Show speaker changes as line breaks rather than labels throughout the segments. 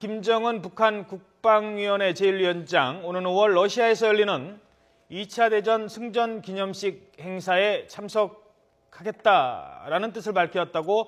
김정은 북한 국방위원회 제1위원장 오는 5월 러시아에서 열리는 2차 대전 승전 기념식 행사에 참석하겠다라는 뜻을 밝혔다고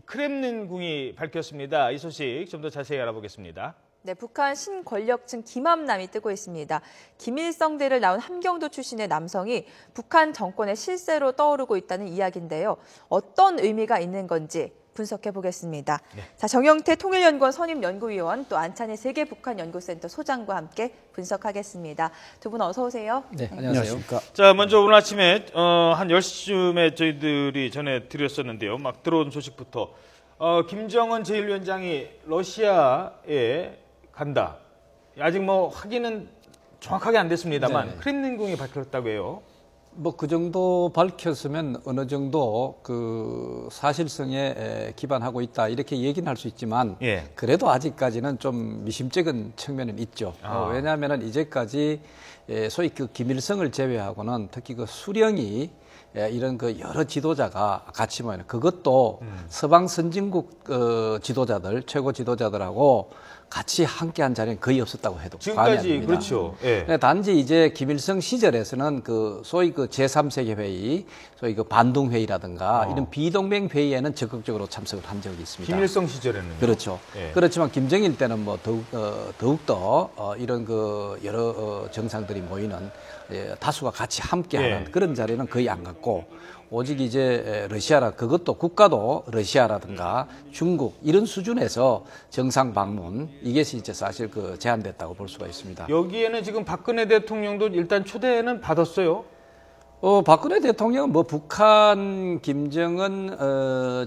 크렘린궁이 밝혔습니다. 이 소식 좀 더 자세히 알아보겠습니다.
네, 북한 신권력층 김함남이 뜨고 있습니다. 김일성대를 나온 함경도 출신의 남성이 북한 정권의 실세로 떠오르고 있다는 이야기인데요. 어떤 의미가 있는 건지 분석해 보겠습니다. 네. 자, 정영태 통일연구원 선임연구위원, 또 안찬희 세계북한연구센터 소장과 함께 분석하겠습니다. 두 분 어서 오세요.
네, 안녕하십니까.
자, 먼저 오늘 아침에 한 10시쯤에 저희들이 전해드렸었는데요. 막 들어온 소식부터 김정은 제1위원장이 러시아에 간다. 아직 뭐 확인은 정확하게 안 됐습니다만 네네. 크렘린궁이 밝혔다고 해요.
뭐 그 정도 밝혔으면 어느 정도 그 사실성에 기반하고 있다 이렇게 얘기는 할 수 있지만 예. 그래도 아직까지는 좀 미심쩍은 측면은 있죠. 왜냐하면 이제까지 소위 그 김일성을 제외하고는 특히 그 수령이 이런 그 여러 지도자가 같이 모이는 그것도 서방 선진국 지도자들 최고 지도자들하고 같이 함께한 자리는 거의 없었다고 해도
지금까지 그렇죠.
예. 단지 이제 김일성 시절에서는 그 소위 그 제3세계 회의, 소위 그 반둥 회의라든가 이런 비동맹 회의에는 적극적으로 참석을 한 적이 있습니다.
김일성 시절에는
그렇죠. 예. 그렇지만 김정일 때는 뭐 더욱더 이런 그 여러 정상들이 모이는 다수가 같이 함께하는 그런 자리는 거의 안 갔고. 오직 이제 그것도 국가도 러시아라든가 중국 이런 수준에서 정상 방문 이것이 이제 사실 그 제한됐다고 볼 수가 있습니다.
여기에는 지금 박근혜 대통령도 일단 초대는 받았어요.
박근혜 대통령은 뭐 북한 김정은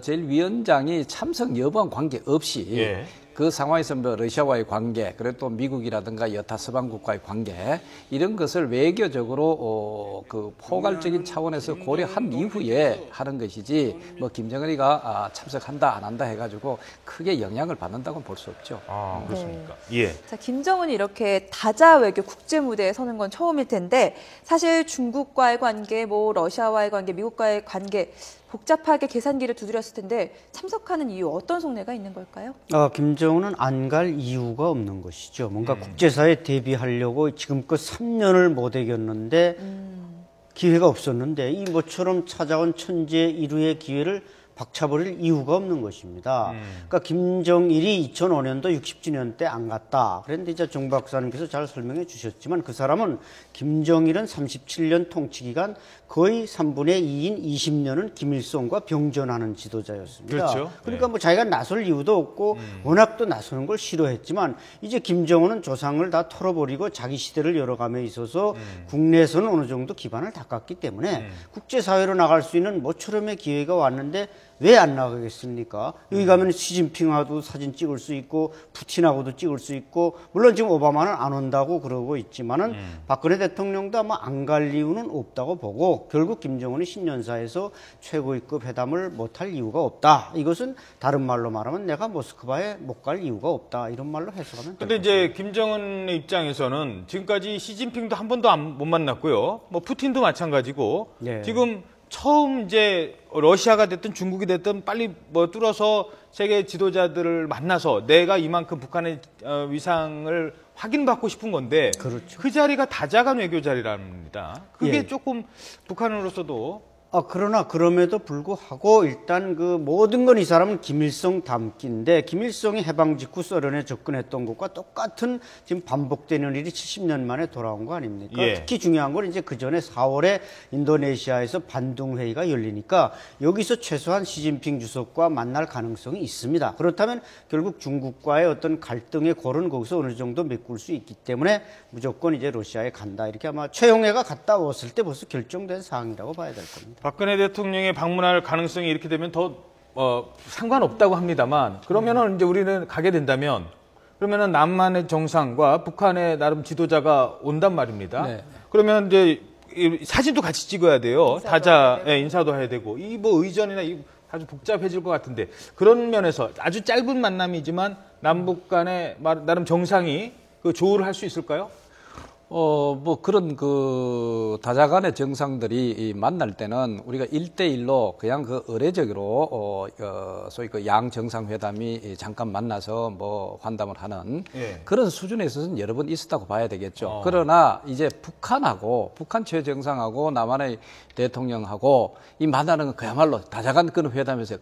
제1위원장이 참석 여부와 관계없이 그 상황에서 뭐 러시아와의 관계, 그리고 또 미국이라든가 여타 서방국과의 관계 이런 것을 외교적으로 그 포괄적인 차원에서 고려한 이후에 하는 것이지 뭐 김정은이가 참석한다 안 한다 해가지고 크게 영향을 받는다고는 볼 수 없죠.
아, 그렇습니까? 네. 예.
자, 김정은이 이렇게 다자 외교 국제 무대에 서는 건 처음일 텐데 사실 중국과의 관계, 뭐 러시아와의 관계, 미국과의 관계 복잡하게 계산기를 두드렸을 텐데 참석하는 이유 어떤 속내가 있는 걸까요?
김정은은 안 갈 이유가 없는 것이죠. 뭔가 국제사회에 대비하려고 지금껏 3년을 못 이겼는데 기회가 없었는데 이 모처럼 찾아온 천재 일우의 기회를 박차버릴 이유가 없는 것입니다. 그러니까 김정일이 2005년도 60주년 때 안 갔다. 그런데 이제 정 박사님께서 잘 설명해 주셨지만 그 사람은 김정일은 37년 통치 기간 거의 3분의 2인 20년은 김일성과 병전하는 지도자였습니다.
그렇죠.
그러니까 뭐 자기가 나설 이유도 없고 워낙 또 나서는 걸 싫어했지만 이제 김정은은 조상을 다 털어버리고 자기 시대를 열어감에 있어서 국내에서는 어느 정도 기반을 닦았기 때문에 국제사회로 나갈 수 있는 모처럼의 기회가 왔는데 왜 안 나가겠습니까? 여기 가면 시진핑하고도 사진 찍을 수 있고 푸틴하고도 찍을 수 있고 물론 지금 오바마는 안 온다고 그러고 있지만은 박근혜 대통령도 아마 안 갈 이유는 없다고 보고 결국 김정은이 신년사에서 최고위급 회담을 못할 이유가 없다. 이것은 다른 말로 말하면 내가 모스크바에 못 갈 이유가 없다. 이런 말로 해석하면
근데 이제 김정은의 입장에서는 지금까지 시진핑도 한 번도 못 만났고요. 뭐 푸틴도 마찬가지고 지금 처음 이제 러시아가 됐든 중국이 됐든 빨리 뭐 뚫어서 세계 지도자들을 만나서 내가 이만큼 북한의 위상을 확인받고 싶은 건데
그렇죠.
그 자리가 다자간 외교 자리랍니다. 그게 조금 북한으로서도
그러나 그럼에도 불구하고 일단 그 모든 건 이 사람은 김일성 닮기인데 김일성이 해방 직후 소련에 접근했던 것과 똑같은 지금 반복되는 일이 70년 만에 돌아온 거 아닙니까? 특히 중요한 건 이제 그 전에 4월에 인도네시아에서 반둥 회의가 열리니까 여기서 최소한 시진핑 주석과 만날 가능성이 있습니다. 그렇다면 결국 중국과의 어떤 갈등의 골은 거기서 어느 정도 메꿀 수 있기 때문에 무조건 이제 러시아에 간다. 이렇게 아마 최용해가 갔다 왔을 때 벌써 결정된 사항이라고 봐야 될 겁니다.
박근혜 대통령이 방문할 가능성이 이렇게 되면 더 상관없다고 합니다만 그러면은 이제 우리는 가게 된다면 그러면은 남한의 정상과 북한의 나름 지도자가 온단 말입니다. 네. 그러면 이제 사진도 같이 찍어야 돼요. 다자 인사도 해야 되고 이 뭐 의전이나 아주 복잡해질 것 같은데 그런 면에서 아주 짧은 만남이지만 남북 간의 나름 정상이 그 조율을 할 수 있을까요?
뭐 그런 그 다자간의 정상들이 만날 때는 우리가 1대1로 그냥 그 의례적으로 소위 그 양 정상회담이 잠깐 만나서 뭐 환담을 하는
예.
그런 수준에 있어서는 여러 번 있었다고 봐야 되겠죠. 그러나 이제 북한 최정상하고 남한의 대통령하고 이 만나는 건 그야말로 다자간 그런 회담에서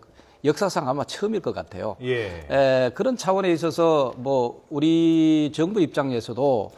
역사상 아마 처음일 것 같아요.
예.
그런 차원에 있어서 뭐 우리 정부 입장에서도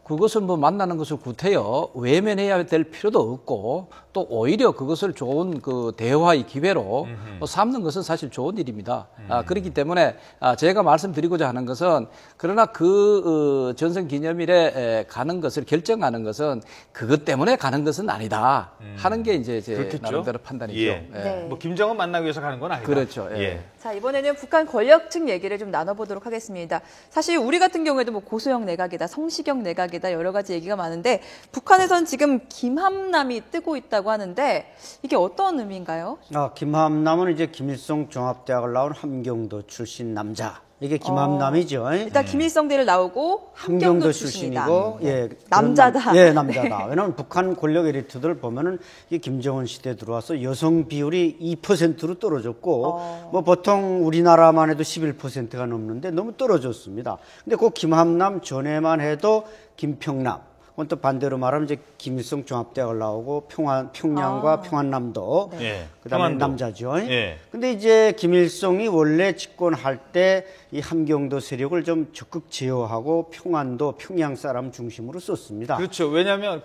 그것을 뭐 만나는 것을 구태여 외면해야 될 필요도 없고 또 오히려 그것을 좋은 그 대화의 기회로 삼는 것은 사실 좋은 일입니다. 그렇기 때문에 제가 말씀드리고자 하는 것은 그러나 그 전승기념일에 가는 것을 결정하는 것은 그것 때문에 가는 것은 아니다 하는 게 이제 제
그렇겠죠?
나름대로 판단이죠.
예.
네.
뭐 김정은 만나기 위해서 가는 건 아니다.
그렇죠. 예.
예.
자, 이번에는 북한 권력층 얘기를 좀 나눠보도록 하겠습니다. 사실 우리 같은 경우에도 뭐 고소영 내각이다, 성시경 내각이다 여러 가지 얘기가 많은데 북한에선 지금 김함남이 뜨고 있다고 하는데 이게 어떤 의미인가요?
김함남은 이제 김일성 종합대학을 나온 함경도 출신 남자. 이게 김함남이죠.
일단 김일성대를 나오고 함경도 출신이다.
출신이고, 예,
남자다.
예, 남자다. 왜냐하면 북한 권력 에리트들 보면은 이 김정은 시대 들어와서 여성 비율이 2%로 떨어졌고, 뭐 보통 우리나라만 해도 11%가 넘는데 너무 떨어졌습니다. 근데 그 김함남 전에만 해도 김평남. 또 반대로 말하면 이제 김일성 종합대학을 나오고 평양과 평안남도
예.
그다음에
평안도.
남자죠.
예.
근데 이제 김일성이 원래 집권할 때 이 함경도 세력을 좀 적극 제어하고 평안도 평양 사람 중심으로 썼습니다.
그렇죠. 왜냐하면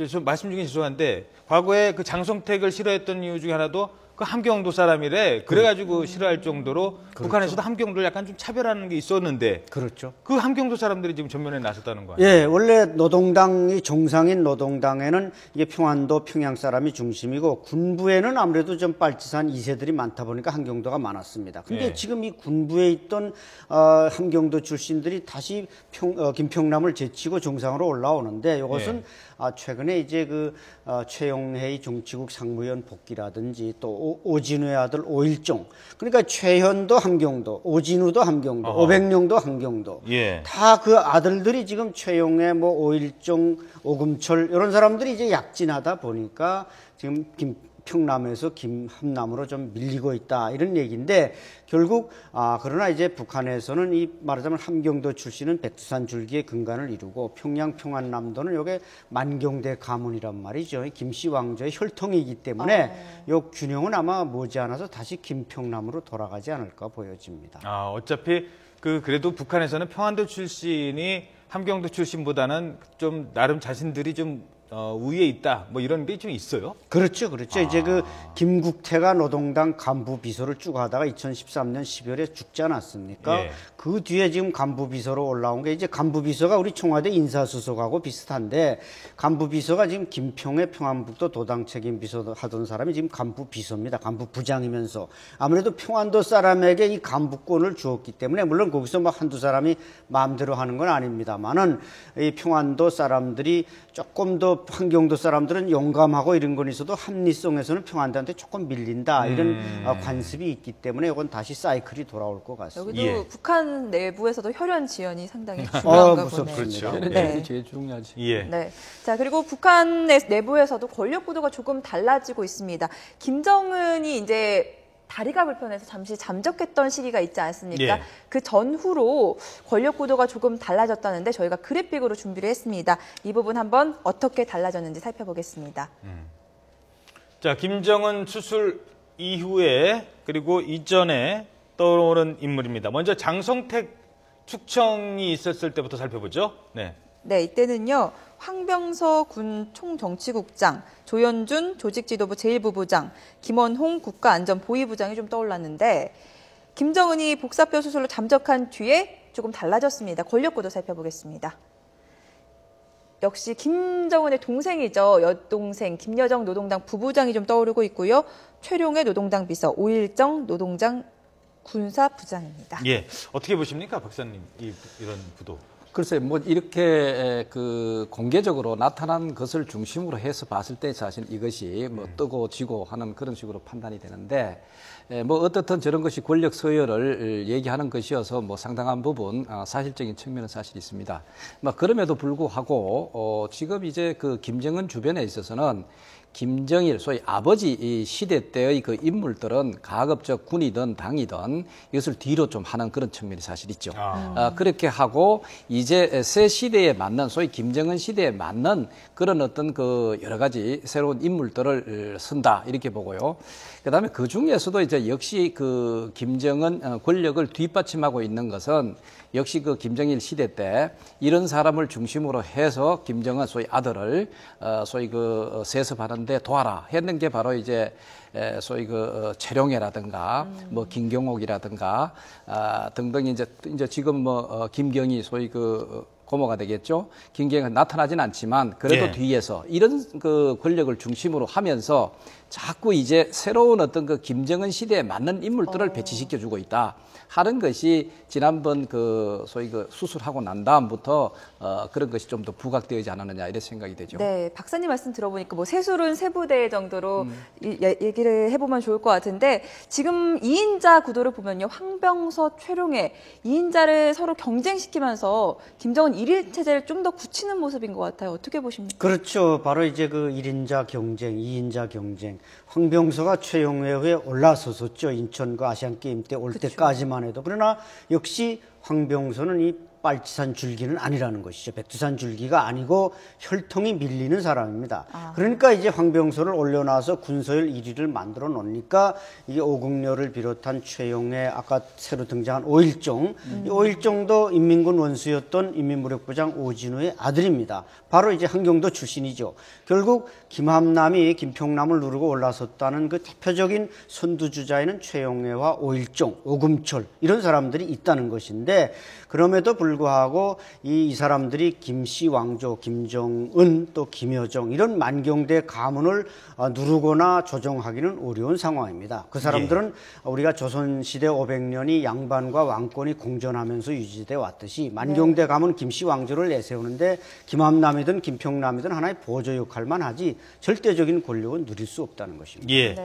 좀 말씀 중에 죄송한데 과거에 그 장성택을 싫어했던 이유 중에 하나도 그 함경도 사람이래. 그래가지고 싫어할 정도로 북한에서도 함경도를 약간 좀 차별하는 게 있었는데
그렇죠.
그 함경도 사람들이 지금 전면에 나섰다는 거 아니에요?
예, 원래 노동당이 정상인 노동당에는 이게 평안도 평양 사람이 중심이고 군부에는 아무래도 좀 빨치산 2세들이 많다 보니까 함경도가 많았습니다. 근데
예.
지금 이 군부에 있던 함경도 출신들이 다시 김평남을 제치고 정상으로 올라오는데 이것은 최근에 이제 최용해의 정치국 상무위원 복귀라든지 또 오진우의 아들 오일종, 그러니까 최현도 함경도, 오진우도 함경도, 오백룡도 함경도,
예.
다 그 아들들이 지금 최용해, 뭐 오일종, 오금철 이런 사람들이 이제 약진하다 보니까 지금 평남에서 김함남으로 좀 밀리고 있다 이런 얘기인데 결국 그러나 이제 북한에서는 이 말하자면 함경도 출신은 백두산 줄기의 근간을 이루고 평양 평안남도는 요게 만경대 가문이란 말이죠. 김씨 왕조의 혈통이기 때문에 요 균형은 아마 머지않아서 다시 김평남으로 돌아가지 않을까 보여집니다.
어차피 그래도 북한에서는 평안도 출신이 함경도 출신보다는 좀 나름 자신들이 좀 우위에 있다 뭐 이런 게 좀 있어요.
그렇죠. 이제 김국태가 노동당 간부 비서를 쭉 하다가 2013년 10월에 죽지 않았습니까?
예.
그 뒤에 지금 간부 비서로 올라온 게 이제 간부 비서가 우리 청와대 인사수석하고 비슷한데 간부 비서가 지금 김평의 평안북도 도당 책임 비서 하던 사람이 지금 간부 비서입니다. 간부 부장이면서 아무래도 평안도 사람에게 이 간부권을 주었기 때문에 물론 거기서 막 한두 사람이 마음대로 하는 건 아닙니다만은 이 평안도 사람들이 조금 더 함경도 사람들은 용감하고 이런 건 있어도 합리성에서는 평안도한테 조금 밀린다 이런 관습이 있기 때문에 이건 다시 사이클이 돌아올 것 같습니다.
여기도 북한 내부에서도 혈연 지연이 상당히 중요한가 보네요.
그렇죠.
혈연이 제일 중요하지.
예.
네. 자, 그리고 북한 내부에서도 권력 구도가 조금 달라지고 있습니다. 김정은이 이제 다리가 불편해서 잠시 잠적했던 시기가 있지 않습니까?
예.
그 전후로 권력 구도가 조금 달라졌다는데 저희가 그래픽으로 준비를 했습니다. 이 부분 한번 어떻게 달라졌는지 살펴보겠습니다.
자, 김정은 수술 이후에 그리고 이전에 떠오르는 인물입니다. 먼저 장성택 축청이 있었을 때부터 살펴보죠. 네.
네, 이때는요. 황병서 군 총정치국장, 조현준 조직지도부 제1부부장, 김원홍 국가안전보위부장이 좀 떠올랐는데 김정은이 복사뼈 수술로 잠적한 뒤에 조금 달라졌습니다. 권력구도 살펴보겠습니다. 역시 김정은의 동생이죠. 여동생 김여정 노동당 부부장이 좀 떠오르고 있고요. 최룡해 노동당 비서, 오일정 노동당 군사부장입니다.
예. 어떻게 보십니까, 박사님? 이런 구도.
글쎄, 뭐 이렇게 그 공개적으로 나타난 것을 중심으로 해서 봤을 때 사실 이것이 뭐 뜨고 지고 하는 그런 식으로 판단이 되는데, 뭐 어떻든 저런 것이 권력 서열을 얘기하는 것이어서 뭐 상당한 부분 사실적인 측면은 사실 있습니다. 뭐 그럼에도 불구하고 지금 이제 그 김정은 주변에 있어서는 김정일, 소위 아버지 시대 때의 그 인물들은 가급적 군이든 당이든 이것을 뒤로 좀 하는 그런 측면이 사실 있죠. 그렇게 하고 이제 새 시대에 맞는, 소위 김정은 시대에 맞는 그런 어떤 그 여러 가지 새로운 인물들을 쓴다, 이렇게 보고요. 그 다음에 그 중에서도 이제 역시 그 김정은 권력을 뒷받침하고 있는 것은 역시 그 김정일 시대 때 이런 사람을 중심으로 해서 김정은 소위 아들을 소위 그 세습하는데 도와라 했는 게 바로 이제 소위 그 최룡해라든가 뭐 김경옥이라든가 등등 이제 지금 뭐 김경희 소위 그 고모가 되겠죠. 김경희가 나타나진 않지만 그래도 뒤에서 이런 그 권력을 중심으로 하면서 자꾸 이제 새로운 어떤 그 김정은 시대에 맞는 인물들을 배치시켜 주고 있다 하는 것이 지난번 그 소위 그 수술하고 난 다음부터 그런 것이 좀 더 부각되지 않았느냐 이런 생각이 되죠.
네, 박사님 말씀 들어보니까 뭐 세술은 세 부대 정도로 얘기를 해보면 좋을 것 같은데 지금 2인자 구도를 보면요, 황병서, 최룡해 2인자를 서로 경쟁시키면서 김정은 1일 체제를 좀 더 굳히는 모습인 것 같아요. 어떻게 보십니까?
그렇죠. 바로 이제 그 1인자 경쟁, 2인자 경쟁. 황병서가 최용해에 올라섰었죠. 인천 그 아시안 게임 때 올 때까지만 해도. 그러나 역시 황병서는 이 빨치산 줄기는 아니라는 것이죠. 백두산 줄기가 아니고 혈통이 밀리는 사람입니다. 그러니까 이제 황병서를 올려놔서 군서열 1위를 만들어 놓으니까 이게 오국렬을 비롯한 최용해, 아까 새로 등장한 오일종, 이 오일종도 인민군 원수였던 인민무력부장 오진우의 아들입니다. 바로 이제 한경도 출신이죠. 결국 김함남이 김평남을 누르고 올라섰다는 그 대표적인 선두주자에는 최용해와 오일종, 오금철 이런 사람들이 있다는 것인데, 그럼에도 불구하고 이 사람들이 김씨 왕조, 김정은 또 김여정 이런 만경대 가문을 누르거나 조정하기는 어려운 상황입니다. 그 사람들은 우리가 조선시대 500년이 양반과 왕권이 공존하면서 유지돼 왔듯이 만경대 가문 김씨 왕조를 내세우는데 김함남이든 김평남이든 하나의 보조 역할만 하지 절대적인 권력은 누릴 수 없다는 것입니다.
예.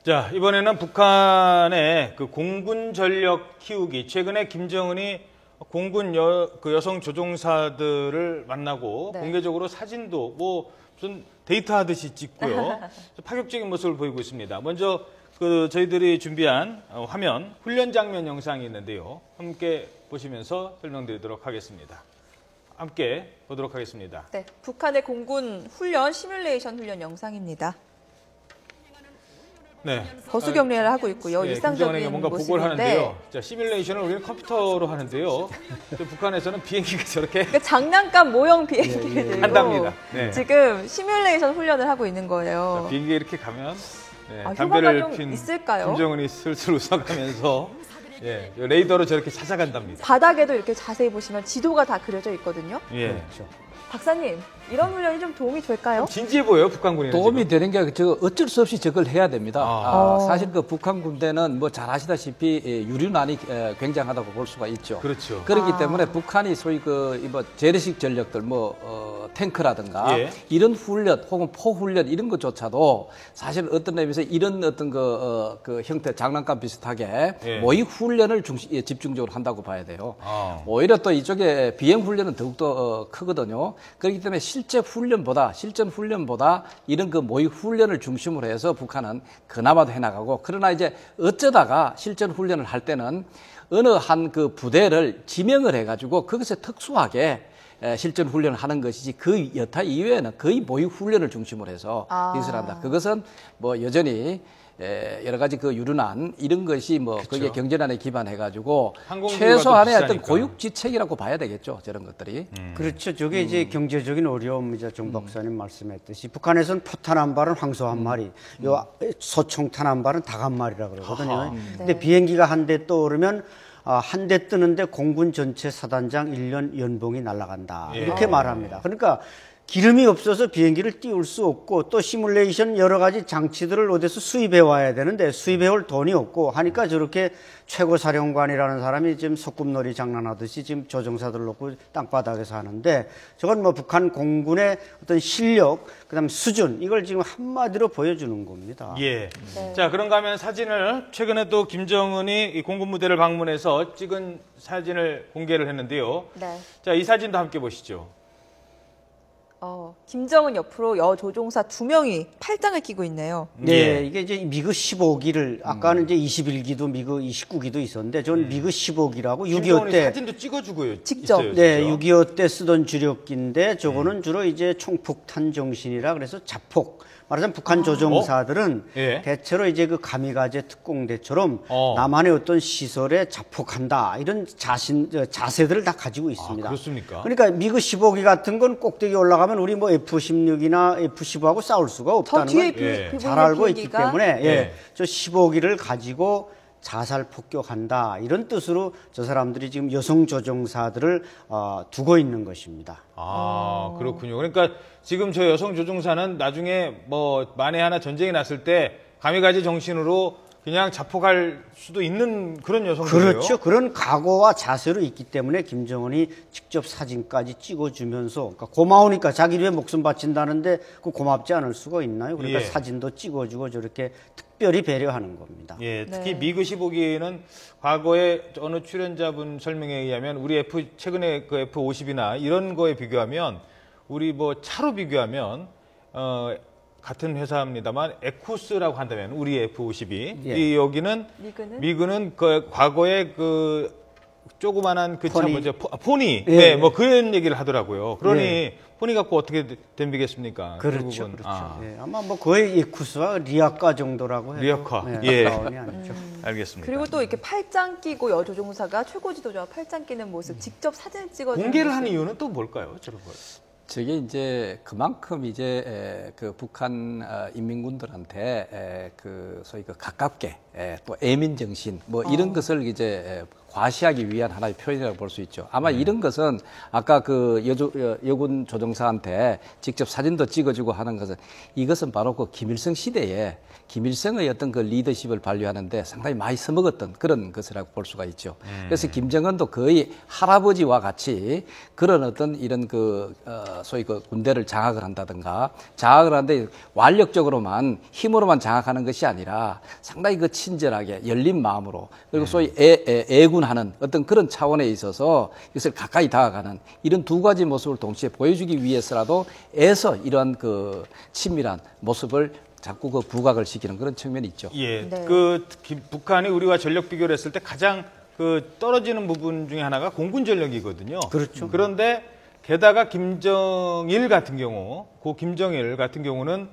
자, 이번에는 북한의 그 공군 전력 키우기, 최근에 김정은이 공군 여성 조종사들을 만나고 공개적으로 사진도 뭐 무슨 데이트하듯이 찍고요. 파격적인 모습을 보이고 있습니다. 먼저 그 저희들이 준비한 화면 훈련 장면 영상이 있는데요. 함께 보시면서 설명드리도록 하겠습니다. 함께 보도록 하겠습니다.
네, 북한의 공군 훈련 시뮬레이션 훈련 영상입니다.
네.
거수 경례를 하고 있고요.
네,
일상적인
뭔가
모습인데.
보고를 하는데요. 자, 시뮬레이션을 우리는 컴퓨터로 하는데요. 북한에서는 비행기가 저렇게
그러니까 장난감 모형 비행기를 들고
한답니다. 네.
지금 시뮬레이션 훈련을 하고 있는 거예요.
자, 비행기에 이렇게 가면
담배를
담배를 핀
있을까요?
김정은이 슬슬 웃어가면서 레이더로 저렇게 찾아간답니다.
바닥에도 이렇게 자세히 보시면 지도가 다 그려져 있거든요.
예.
그렇죠.
박사님, 이런 훈련이 좀 도움이 될까요?
진지해 보여요, 북한군이.
도움이 되는 게 저 어쩔 수 없이 저걸 해야 됩니다. 사실 그 북한 군대는 뭐 잘 아시다시피 유륜안이 굉장하다고 볼 수가 있죠.
그렇죠.
그렇기 때문에 북한이 소위 그 뭐 재래식 전력들 탱크라든가 이런 훈련 혹은 포훈련 이런 것조차도 사실 어떤 의미에서 이런 어떤 그 형태 장난감 비슷하게 모의 훈련을 집중적으로 한다고 봐야 돼요. 오히려 또 이쪽에 비행 훈련은 더욱더 크거든요. 그렇기 때문에 실전 훈련보다 이런 그 모의 훈련을 중심으로 해서 북한은 그나마도 해나가고, 그러나 이제 어쩌다가 실전 훈련을 할 때는 어느 한 그 부대를 지명을 해가지고 거기서 특수하게 실전 훈련을 하는 것이지 그 여타 이외에는 거의 모의 훈련을 중심으로 해서 이것을 한다. 그것은 뭐 여전히 여러 가지 그 유륜안 이런 것이 뭐 거기에 경제난에 기반해가지고 최소한의 어떤 고육지책이라고 봐야 되겠죠, 저런 것들이.
그렇죠. 저게 이제 경제적인 어려움이죠. 정 박사님 말씀했듯이 북한에서는 포탄 한 발은 황소 한 마리, 요 소총탄 한 발은 닭 한 마리라 그러거든요. 근데 비행기가 한 대 떠오르면 한 대 뜨는데 공군 전체 사단장 1년 연봉이 날아간다 이렇게 말합니다. 그러니까 기름이 없어서 비행기를 띄울 수 없고 또 시뮬레이션 여러 가지 장치들을 어디서 수입해 와야 되는데 수입해 올 돈이 없고 하니까 저렇게 최고사령관이라는 사람이 지금 소꿉놀이 장난하듯이 지금 조종사들 놓고 땅바닥에서 하는데 저건 뭐 북한 공군의 어떤 실력, 그다음 수준 이걸 지금 한마디로 보여주는 겁니다.
예. 네. 자, 그런가 하면 사진을 최근에 또 김정은이 이 공군 무대를 방문해서 찍은 사진을 공개를 했는데요. 네. 자, 이 사진도 함께 보시죠.
김정은 옆으로 여조종사 2명이 팔짱을 끼고 있네요.
네, 이게 이제 미그 15기를 아까는 이제 21기도 미그 29기도 있었는데 저는 미그 15기라고 6.25 때
사진도 찍어주고요.
직접.
있어요,
네, 6.25 때 쓰던 주력기인데 저거는 주로 이제 총폭탄 정신이라 그래서 자폭. 말하자면 북한 조종사들은 대체로 이제 그 가미가제 특공대처럼 남한의 어떤 시설에 자폭한다 이런 자세들을 다 가지고 있습니다.
그렇습니까?
그러니까 미그 15기 같은 건 꼭대기 올라가면 우리 뭐 F-16이나 F-15하고 싸울 수가 없다는 걸 잘 알고 있기 때문에 저 15기를 가지고 자살 폭격한다 이런 뜻으로 저 사람들이 지금 여성 조종사들을 두고 있는 것입니다.
아, 그렇군요. 그러니까 지금 저 여성 조종사는 나중에 뭐 만에 하나 전쟁이 났을 때 가미가제 정신으로 그냥 자폭할 수도 있는 그런 여성들이에요.
그렇죠. 그런 각오와 자세로 있기 때문에 김정은이 직접 사진까지 찍어주면서 그러니까 고마우니까 자기 위해 목숨 바친다는데 그 고맙지 않을 수가 있나요? 그러니까 사진도 찍어주고 저렇게 특별히 배려하는 겁니다.
예, 특히 미그 15기는 과거에 어느 출연자분 설명에 의하면 우리 최근에 그 F-50이나 이런 거에 비교하면 우리 뭐 차로 비교하면 같은 회사입니다만 에쿠스라고 한다면 우리 F-52 이 여기는 미그는 그 과거에 그 조그만한 그 차 뭐죠 포니 네, 뭐 그런 얘기를 하더라고요. 그러니 포니 갖고 어떻게 덤비겠습니까?
그렇죠, 그렇죠. 아마 뭐 거의 에쿠스와 리아카 정도라고 해도
리아카
가까운이 아니죠.
알겠습니다.
그리고 또 이렇게 팔짱 끼고 여조종사가 최고 지도자와 팔짱 끼는 모습 직접 사진을 찍어주는
공개를 하는 이유는 또 뭘까요? 저런 걸?
저게 이제 그만큼 이제 그 북한 인민군들한테 그 소위 그 가깝게 또 애민 정신 뭐 이런 것을 이제 과시하기 위한 하나의 표현이라고 볼 수 있죠. 아마 이런 것은 아까 그 여군 조종사한테 직접 사진도 찍어주고 하는 것은 이것은 바로 그 김일성 시대에 김일성의 어떤 그 리더십을 발휘하는데 상당히 많이 써먹었던 그런 것이라고 볼 수가 있죠. 그래서 김정은도 거의 할아버지와 같이 그런 어떤 이런 그 소위 그 군대를 장악을 한다든가 장악을 하는데 완력적으로만 힘으로만 장악하는 것이 아니라 상당히 그 친절하게 열린 마음으로 그리고 소위 애군하는 어떤 그런 차원에 있어서 이것을 가까이 다가가는 이런 두 가지 모습을 동시에 보여주기 위해서라도 애써 이러한 그 친밀한 모습을 자꾸 그 부각을 시키는 그런 측면이 있죠.
예, 그 북한이 우리와 전력 비교를 했을 때 가장 그 떨어지는 부분 중에 하나가 공군 전력이거든요.
그렇죠.
그런데 게다가 김정일 같은 경우는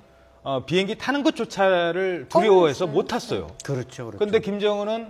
비행기 타는 것조차를 두려워해서 못 탔어요.
그렇죠.
그런데 김정은은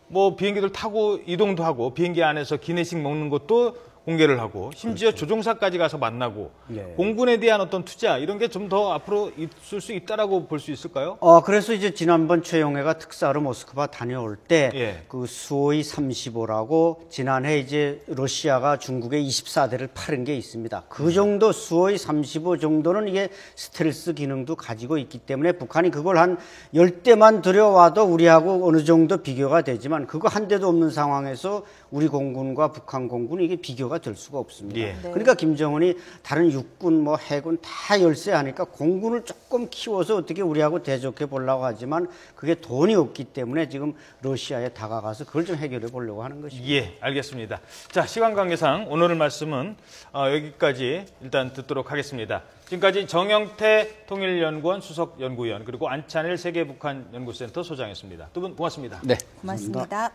뭐 비행기들 타고 이동도 하고 비행기 안에서 기내식 먹는 것도 공개를 하고 심지어 조종사까지 가서 만나고 공군에 대한 어떤 투자 이런 게 좀 더 앞으로 있을 수 있다라고 볼 수 있을까요?
그래서 이제 지난번 최용해가 특사로 모스크바 다녀올 때 그 수호이 35라고 지난해 이제 러시아가 중국에 24대를 팔은 게 있습니다. 그 정도 수호이 35 정도는 이게 스텔스 기능도 가지고 있기 때문에 북한이 그걸 한 10대만 들여와도 우리하고 어느 정도 비교가 되지만 그거 한 대도 없는 상황에서 우리 공군과 북한 공군이 이게 비교가 될 수가 없습니다. 그러니까 김정은이 다른 육군, 뭐 해군 다 열세하니까 공군을 조금 키워서 어떻게 우리하고 대적해 보려고 하지만 그게 돈이 없기 때문에 지금 러시아에 다가가서 그걸 좀 해결해 보려고 하는 것입니다.
예, 알겠습니다. 자, 시간 관계상 오늘 말씀은 여기까지 일단 듣도록 하겠습니다. 지금까지 정영태 통일연구원 수석연구위원 그리고 안찬일 세계북한연구센터 소장이었습니다. 두 분 고맙습니다.
네,
고맙습니다.